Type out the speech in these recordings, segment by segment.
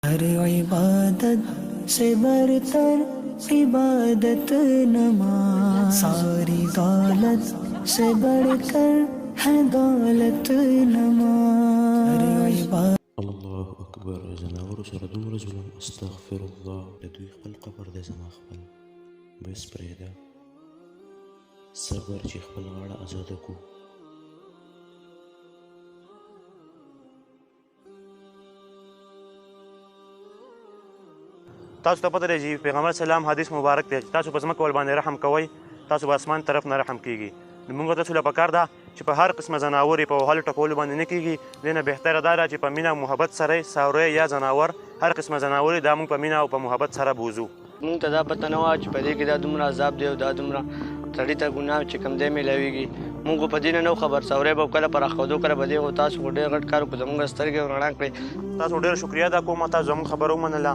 हर इबादत से बरतर इबादत नमाज, सारी दौलत से बढ़कर है दौलत नमाज। हर इबादत الله أكبر. زناور سره دومره ظلم، استغفر الله. د دوی خپل قبر دی، زما خپل بس پرېږده، صبر چې خپل غاړه ازاده کو. تاسو ته پته دی چې پیغمبر سلام حدیث مبارک دی چې تاسو په ځمکه ول باندې رحم کوئ، تاسو به اسمان طرف نه رحم کیږي. نو موږ تاسو له پکار ده چې په هر قسمه ځناور په وهلو ټکولو باندې نه کیږي. دې نه بهتره دا ده چې په مینه او محبت سره ساروی یا ځناور هر قسمه ځناور دا موږ په مینه او په محبت سره بوزو. مونږ ته دا پته نه وه چې په دې کې دا دومره عذاب دی او دا دومره سړي ته ګناه چې کوم دی میلاویږي. مونږ په دې نه خبر، سوری به کله په راښودو کله به دې خو تاسو خو ډېر غټ کار وکړو، زموږ سترګې رڼا کړې. تاسو ډېر شکریا ادا کوم، تاسو زموږ خبره ومنله.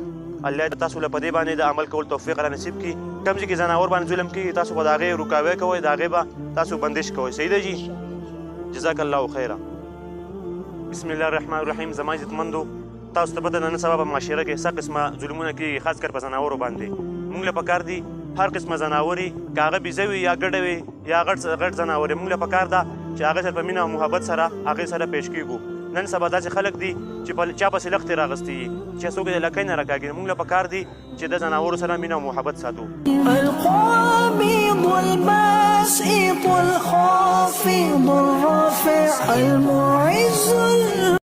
الله دې تاسو له په دې باندې د عمل کول توفیق را نصیب کړي. کوم ځای کې ځناور باندې ظلم کېږي تاسو به د هغې رکاوی کوئ، د هغې به تاسو بندش کوئ. صحیح دی جي؟ جزاک الله خیره. بسم الله الرحمن الرحیم. زما عزتمندو، تاسو ته پته ده نن سبا په معاشره کې څه قسمه ظلمونه کېږي، خاص کر په ځناورو باندې. موږ له پکار دي هر قسمه ځناور وي، که هغه بیزه وي یا ګډه وي یا غټ ځناور وي، موږ له پکار ده چې هغې سره په مینه او محبت سره هغې سره پیش کېږو. نن سبا داسې خلک دي چې په چا پسې لښتې راغستې وي چې څوک یې د لکۍ نه راکاږي. موږ له پکار دي چې د ځناورو سره مینه او محبت ساتو. القابض الباسط الخافض الرافع المعز